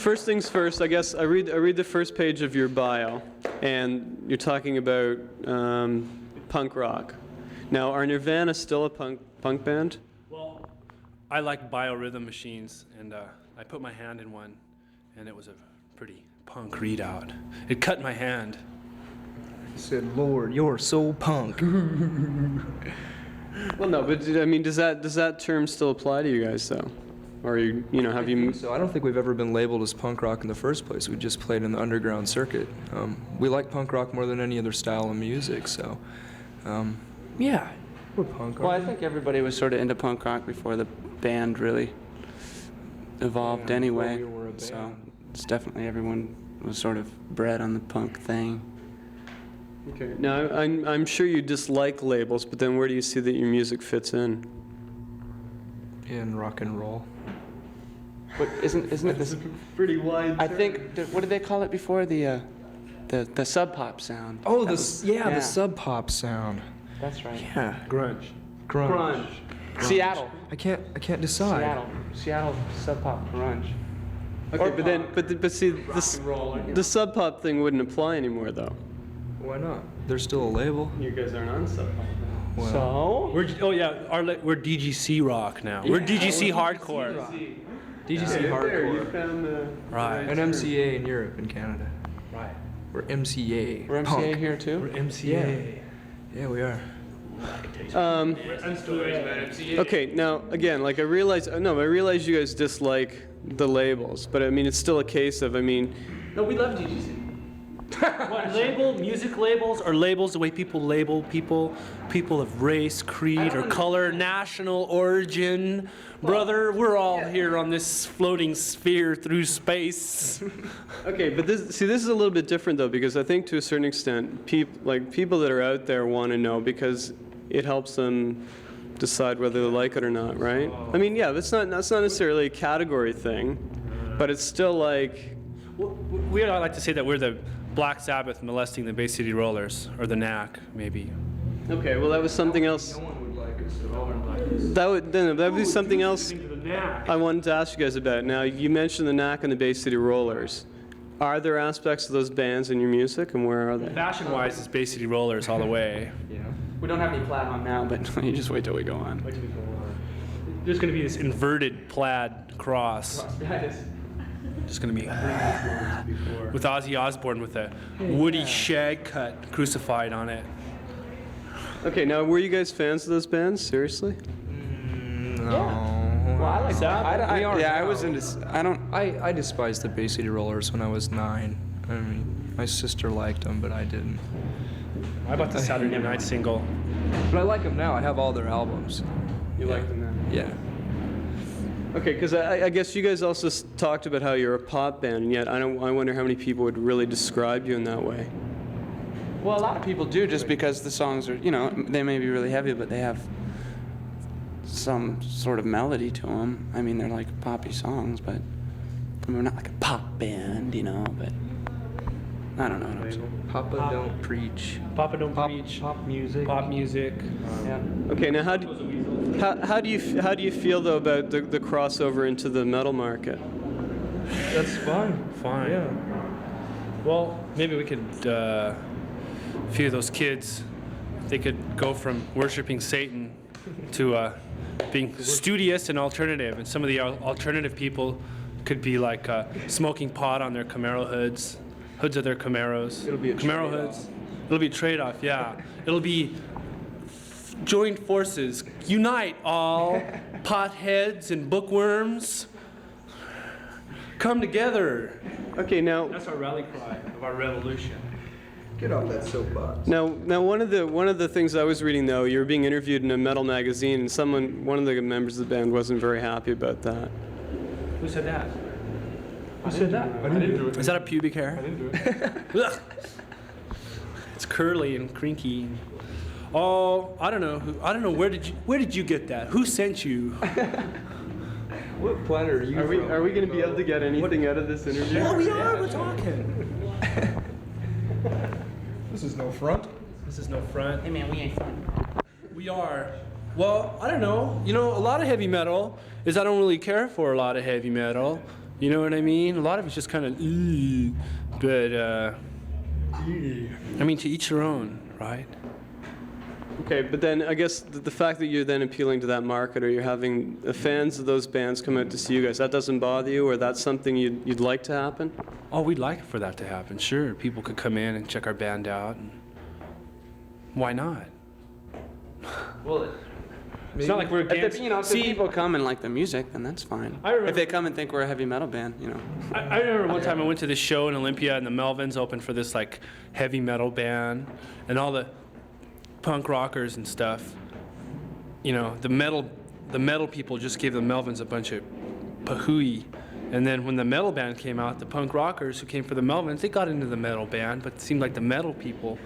first things first, I guess I read the first page of your bio, and you're talking about punk rock. Now, are Nirvana still a punk band? Well, I like biorhythm machines, and I put my hand in one, and it was a pretty punk readout. It cut my hand. He said, "Lord, you're so punk." Well, no, but I mean, does that term still apply to you guys, though? Or have you? So I don't think we've ever been labeled as punk rock in the first place. We just played in the underground circuit. We like punk rock more than any other style of music, so yeah, we're punk rock. Well, I think everybody was sort of into punk rock before the band really evolved anyway. We were a band. So it's definitely everyone was sort of bred on the punk thing. Okay. Now, I'm sure you dislike labels, but then where do you see that your music fits in? In rock and roll. But isn't it this pretty wide? I think what did they call it before, the sub pop sound? Oh, the sub pop sound. That's right. Yeah. Grunge. Seattle. I can't decide. Seattle sub pop grunge. Okay, but see, the sub pop thing wouldn't apply anymore, though. Why not? There's still a label. You guys aren't on sub pop. Well, So We're DGC rock now. We're DGC hardcore. DGC You hardcore. found the Right. And MCA in Europe and Canada. Right. We're MCA. we're MCA punk. here too. We're MCA. Yeah, we are. Okay, now again, like I realize you guys dislike the labels, but I mean it's still a case of No, we love DGC. What, music labels are labels the way people label people of race, creed, or color, national origin. Brother, we're all here on this floating sphere through space. Okay, but this is a little bit different though, because I think to a certain extent, people that are out there want to know because it helps them decide whether they like it or not, right? I mean, yeah, that's not necessarily a category thing, but it's still like. We like to say that we're the Black Sabbath molesting the Bay City Rollers, or the Knack, maybe. Okay, well that was something else. No one would like us at all. That would be something else I wanted to ask you guys about. Now, you mentioned the Knack and the Bay City Rollers. Are there aspects of those bands in your music, and where are they? Fashion-wise, it's Bay City Rollers all the way. Yeah. We don't have any plaid on now, but you just wait till we go on. There's going to be this inverted plaid cross. Just going to be with Ozzy Osbourne with a woody shag cut crucified on it. Okay, now were you guys fans of those bands? Seriously? No. Well, I like that. I was into. I despised the Bay City Rollers when I was 9. I mean, my sister liked them, but I didn't. I bought the Saturday Night single. But I like them now. I have all their albums. You like them now? Yeah. Okay, because I guess you guys also talked about how you're a pop band, and yet I wonder how many people would really describe you in that way. Well, a lot of people do just because the songs are, they may be really heavy, but they have some sort of melody to them. I mean, they're like poppy songs, but we're not like a pop band, but I don't know what I'm saying. Papa don't preach. Papa don't preach. Pop music. Pop music. Yeah. Okay, now how do you feel though about the crossover into the metal market? That's fine. Fine. Yeah. Well, maybe we could, a few of those kids, they could go from worshiping Satan to being studious and alternative. And some of the alternative people could be like smoking pot on their Camaro hoods of their Camaros. It'll be a Camaro trade-off. hoods. It'll be a trade-off, yeah. It'll be join forces, unite all potheads and bookworms. Come together. Okay, now That's our rally cry of our revolution. Get off that soapbox. Now, one of the things I was reading though, you were being interviewed in a metal magazine, and one of the members of the band wasn't very happy about that. Who said that? Who said that? I didn't do it. Is that a pubic hair? I didn't do it. Ugh. It's curly and crinky. Oh, I don't know. Where did you get that? Who sent you? What planet are you from? Are we going to be able to get anything out of this interview? Oh, we are. We're talking. This is no front. This is no front. Hey man, we ain't fun. We are. Well, I don't know. A lot of heavy metal is I don't really care for a lot of heavy metal. You know what I mean? A lot of it's just kind of, but I mean, to each their own, right? Okay, but then I guess the fact that you're then appealing to that market, or you're having the fans of those bands come out to see you guys, that doesn't bother you, or that's something you'd like to happen? Oh, we'd like for that to happen, sure. People could come in and check our band out. And why not? Well, It's not like we're against. if the people come and like the music, then that's fine. I remember- If they come and think we're a heavy metal band, I remember one time I went to this show in Olympia, and the Melvins opened for this like heavy metal band, and all the punk rockers and stuff. You know, the metal people just gave the Melvins a bunch of pahooey. And then when the metal band came out, the punk rockers who came for the Melvins, they got into the metal band, but it seemed like the metal people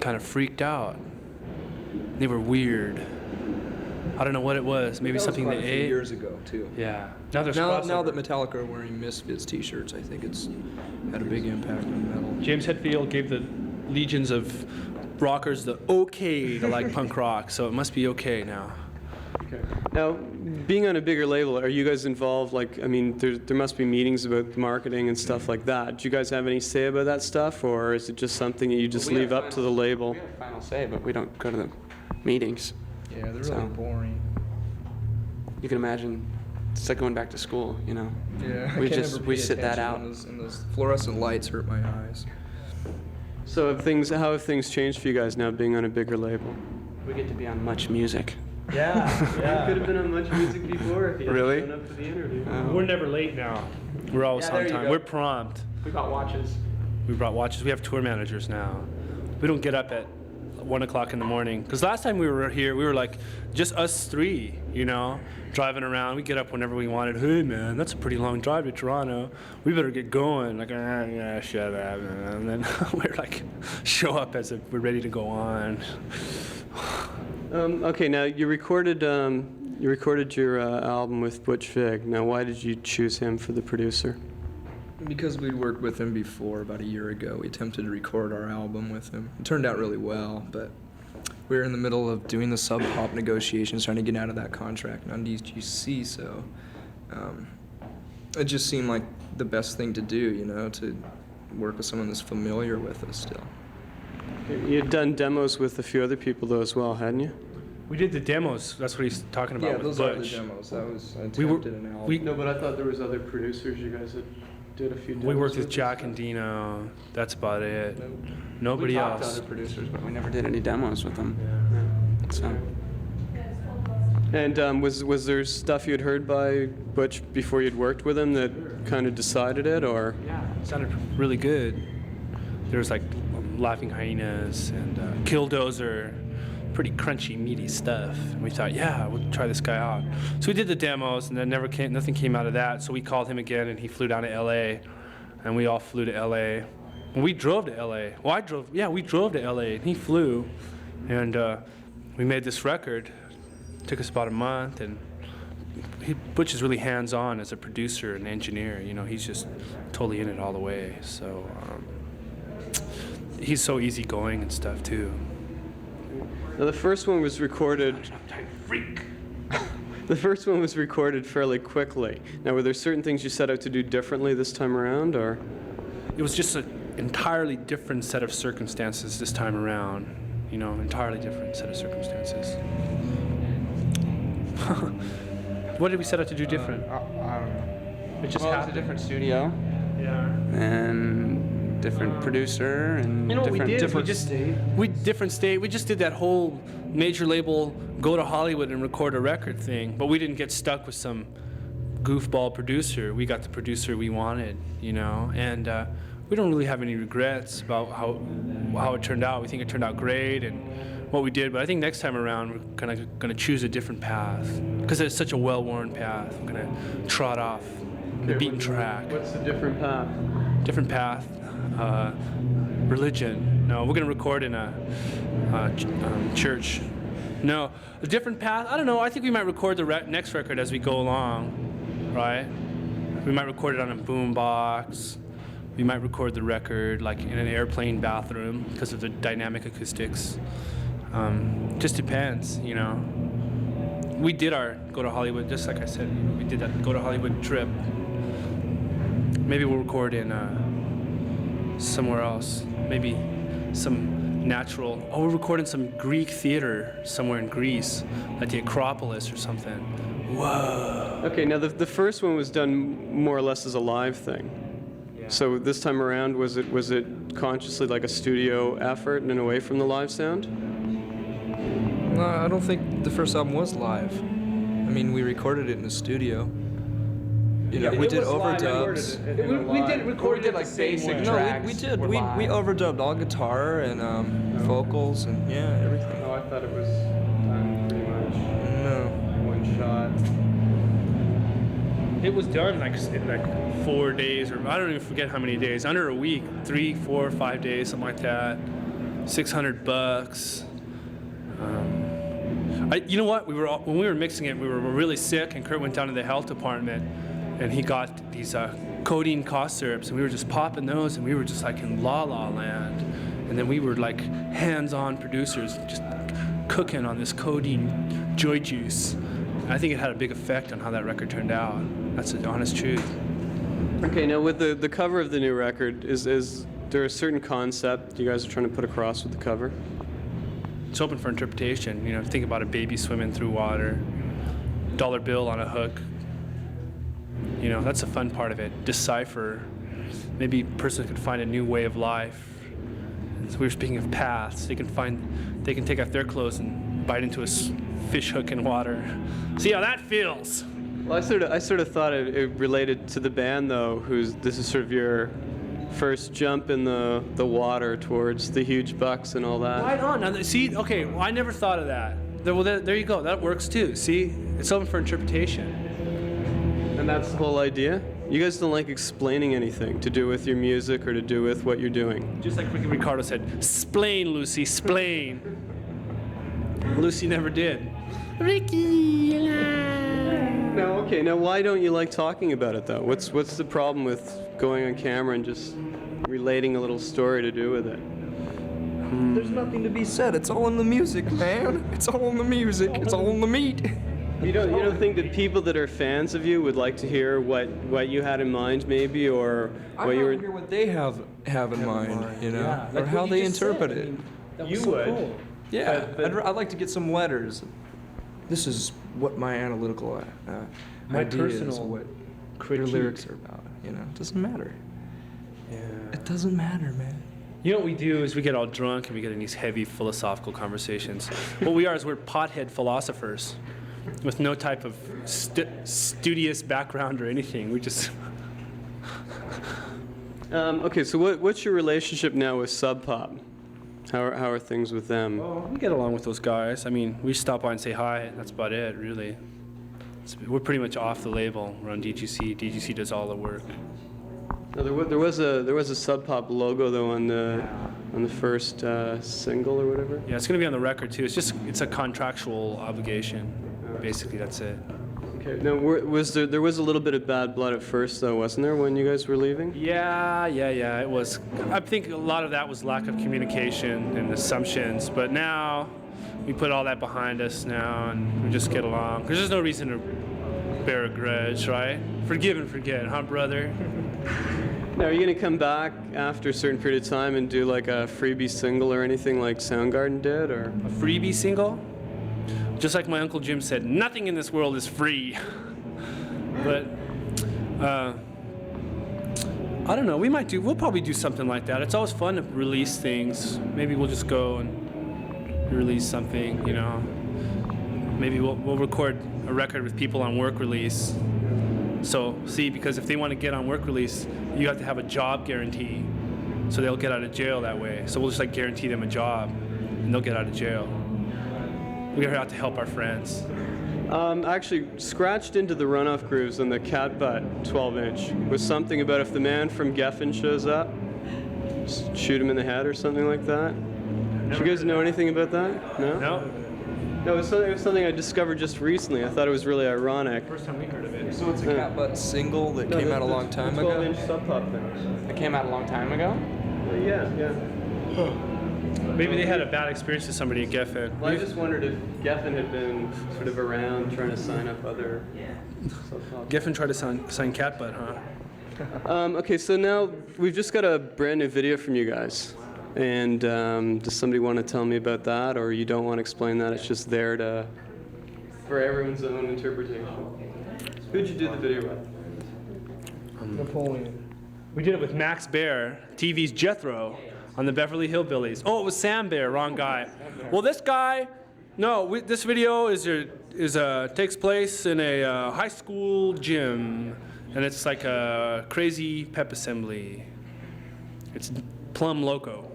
kind of freaked out. They were weird. I don't know what it was. Maybe That was something quite they a few ate. years ago too. Yeah. Now there's Now crossover. that Metallica are wearing Misfits T-shirts, I think it's had a big impact on metal. James Hetfield gave the legions of rockers the okay to like punk rock, so it must be okay now. Okay. Now, being on a bigger label, are you guys involved? Like, I mean, there must be meetings about marketing and stuff like that. Do you guys have any say about that stuff, or is it just something that you just leave up to the label? We have final say, but we don't go to the meetings. Yeah, they're really So- boring. You can imagine it's like going back to school, Yeah, We I can't just- ever we pay sit that attention out. And those fluorescent lights hurt my eyes. So how have things changed for you guys now being on a bigger label? We get to be on Much Music. Yeah. You could have been on Much Music before if you had Really? shown up for the interview. We're never late now. We're always Yeah, on there you time. go. We're prompt. We got watches. We brought watches. We have tour managers now. We don't get up at 1 o'clock in the morning. Because last time we were here, we were like just us three, driving around. We get up whenever we wanted. Hey, man, that's a pretty long drive to Toronto. We better get going. Like, yeah, shut up. And then we're like, show up as if we're ready to go on. Okay, now you recorded your album with Butch Vig. Now, why did you choose him for the producer? Because we'd worked with him before, about a year ago. We attempted to record our album with him. It turned out really well, but we were in the middle of doing the sub-pop negotiations, trying to get out of that contract on DGC, so it just seemed like the best thing to do, to work with someone that's familiar with us still. You had done demos with a few other people, though, as well, hadn't you? We did the demos. That's what he's talking about Yeah, with those Butch. are the demos. That was I We were- attempted an album. we- No, but I thought there was other producers you guys had did a few demos We worked with Jack and Dino. That's about it. Nobody we talked else. to other producers, but we never did any demos with them. So And was there stuff you had heard by Butch before you'd worked with him that kind of decided it, or? Yeah, it sounded really good. There was like Laughing Hyenas and Killdozer, pretty crunchy, meaty stuff. And we thought, yeah, we'll try this guy out. So we did the demos, and then nothing came out of that. So we called him again, and he flew down to L.A., and we all flew to L.A. And we drove to L.A. Well, we drove to L.A., and he flew, and we made this record. It took us about a month, and Butch is really hands-on as a producer and engineer. He's just totally in it all the way. So he's so easygoing and stuff too. Now, the first one was recorded. The first one was recorded fairly quickly. Now, were there certain things you set out to do differently this time around, or? It was just an entirely different set of circumstances this time around. Entirely different set of circumstances. What did we set out to do different? I don't know. It just Well, it's a happened. different studio Yeah. and different producer and You know what we did? different Different state. We just did that whole major label go to Hollywood and record a record thing, but we didn't get stuck with some goofball producer. We got the producer we wanted, and we don't really have any regrets about how it turned out. We think it turned out great and what we did, but I think next time around we're kind of going to choose a different path because it's such a well-worn path. We're going to trot off the beaten track. What's the different path? Different path. Religion. No, we're going to record in a church. No, a different path. I don't know. I think we might record the next record as we go along, right? We might record it on a boom box. We might record the record like in an airplane bathroom because of the dynamic acoustics. Just depends, We did our go to Hollywood, just like I said. We did that go to Hollywood trip. Maybe we'll record in somewhere else. Maybe some natural. Oh, we're recording some Greek theater somewhere in Greece, like the Acropolis or something. Whoa. Okay, now the first one was done more or less as a live thing. So this time around, was it consciously like a studio effort and away from the live sound? No, I don't think the first album was live. I mean, we recorded it in the studio. You know, we did overdubs. We did record We did like basic No, tracks. we did. were We live. overdubbed all guitar and vocals and yeah, everything. Oh, I thought it was done pretty much No. one shot. It was done in like 4 days, or I don't even forget how many days. Under a week, 3, 4, 5 days, something like that. $600. You know what? When we were mixing it, we were really sick, and Kurt went down to the health department, and he got these codeine cough syrups, and we were just popping those, and we were just like in la la land. And then we were like hands-on producers, just cooking on this codeine joy juice. And I think it had a big effect on how that record turned out. That's the honest truth. Okay, now with the cover of the new record, is there a certain concept you guys are trying to put across with the cover? It's open for interpretation. You know, think about a baby swimming through water, dollar bill on a hook. You know, that's the fun part of it. Decipher. Maybe a person could find a new way of life. And so we were speaking of paths. They can take off their clothes and bite into a fish hook in water. See how that feels. Well, I sort of thought it related to the band though, this is sort of your first jump in the water towards the huge bucks and all that. Right on. Now, see, okay, well, I never thought of that. Well, there you go. That works too. See, it's open for interpretation. And that's the whole idea? You guys don't like explaining anything to do with your music or to do with what you're doing. Just like Ricky Ricardo said, "Splain, Lucy, splain." Lucy never did. Ricky. No, okay. Now, why don't you like talking about it though? What's the problem with going on camera and just relating a little story to do with it? There's nothing to be said. It's all in the music, man. It's all in the music. It's all in the meat. You don't think that people that are fans of you would like to hear what you had in mind, maybe, or I what you want were? to hear what they have in mind, you know, or how they interpret it. You would. Yeah, But- I'd like to get some letters. This is what my analytical My idea is, personal what critique. your lyrics are about. You know, it doesn't matter. Yeah. It doesn't matter, man. You know what we do is we get all drunk and we get in these heavy philosophical conversations. What we are is we're pothead philosophers with no type of studious background or anything. We just... Okay, so what's your relationship now with Sub Pop? How are things with them? Well, we get along with those guys. I mean, we stop by and say hi, and that's about it, really. We're pretty much off the label. We're on DGC. DGC does all the work. No, there was a Sub Pop logo though on the first single or whatever. Yeah, it's going to be on the record, too. It's a contractual obligation. Basically, that's it. Okay. Now, there was a little bit of bad blood at first though, wasn't there, when you guys were leaving? Yeah, it was. I think a lot of that was lack of communication and assumptions, but now we put all that behind us now and we just get along. There's just no reason to bear a grudge, right? Forgive and forget, huh, brother? Now, are you gonna come back after a certain period of time and do like a freebie single or anything like Soundgarden did, or? A freebie single? Just like my Uncle Jim said, nothing in this world is free. But, I don't know, we'll probably do something like that. It's always fun to release things. Maybe we'll just go and release something, you know. Maybe we'll record a record with people on work release. So, see, because if they want to get on work release, you have to have a job guarantee. So they'll get out of jail that way. So we'll just like guarantee them a job and they'll get out of jail. We're out to help our friends. Actually, scratched into the runoff grooves on the cat butt 12-inch was something about if the man from Geffen shows up, just shoot him in the head or something like that. Do you guys know anything about that? No? No? No, it was something I discovered just recently. I thought it was really ironic. First time we heard of it. So it's a Cat Butt single that came out a long time ago? 12-inch Sub Pop thing. It came out a long time ago. Yeah. Maybe they had a bad experience with somebody at Geffen. Well, I just wondered if Geffen had been sort of around trying to sign up other Sub Pop. Geffen tried to sign Catbutt, huh? Okay, so now we've just got a brand new video from you guys. And does somebody want to tell me about that, or you don't want to explain that? It's just there for everyone's own interpretation. Who'd you do the video with? Napoleon. We did it with Max Bear, TV's Jethro, on the Beverly Hillbillies. Oh, it was Sam Bear, wrong guy. Well, this guy, no, this video takes place in a high school gym, and it's like a crazy pep assembly. It's plumb loco.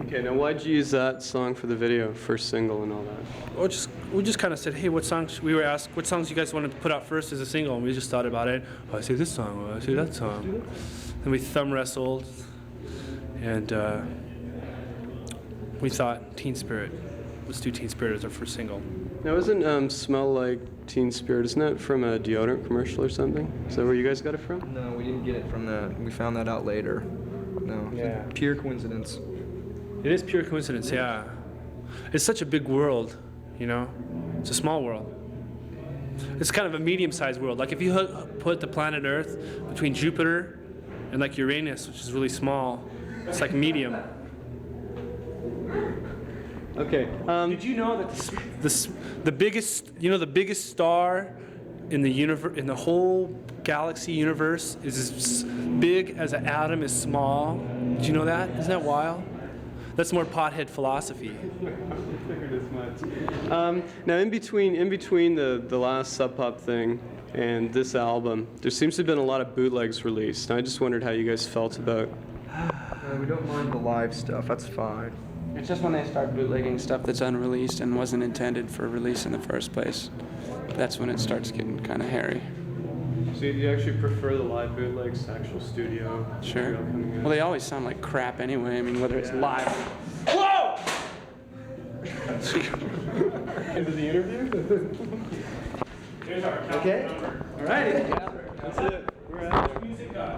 Okay, now why'd you use that song for the video, first single and all that? Well, we just kind of said, hey, what songs? We were asked, what songs you guys wanted to put out first as a single, and we just thought about it. Oh, I say this song. Oh, I say that song. And we thumb wrestled, and we thought Teen Spirit. Let's do Teen Spirit as our first single. Now, isn't Smell Like Teen Spirit, isn't that from a deodorant commercial or something? Is that where you guys got it from? No, we didn't get it from that. We found that out later. No. Yeah. Pure coincidence. It is pure coincidence, yeah. It's such a big world, you know? It's a small world. It's kind of a medium-sized world. Like if you put the planet Earth between Jupiter and like Uranus, which is really small, it's like medium. Okay. Did you know that the biggest star in the universe, in the whole galaxy universe, is as big as an atom is small? Did you know that? Isn't that wild? That's more pothead philosophy. Now, in between the last Sub Pop thing and this album, there seems to have been a lot of bootlegs released. And I just wondered how you guys felt about. We don't mind the live stuff. That's fine. It's just when they start bootlegging stuff that's unreleased and wasn't intended for release in the first place. That's when it starts getting kind of hairy. So you actually prefer the live bootlegs to actual studio? Sure. material coming out? Well, they always sound like crap anyway. I mean, whether it's live. Whoa! Into the interview? Here's our Okay. number. All righty. That's it. We're out. Music guy.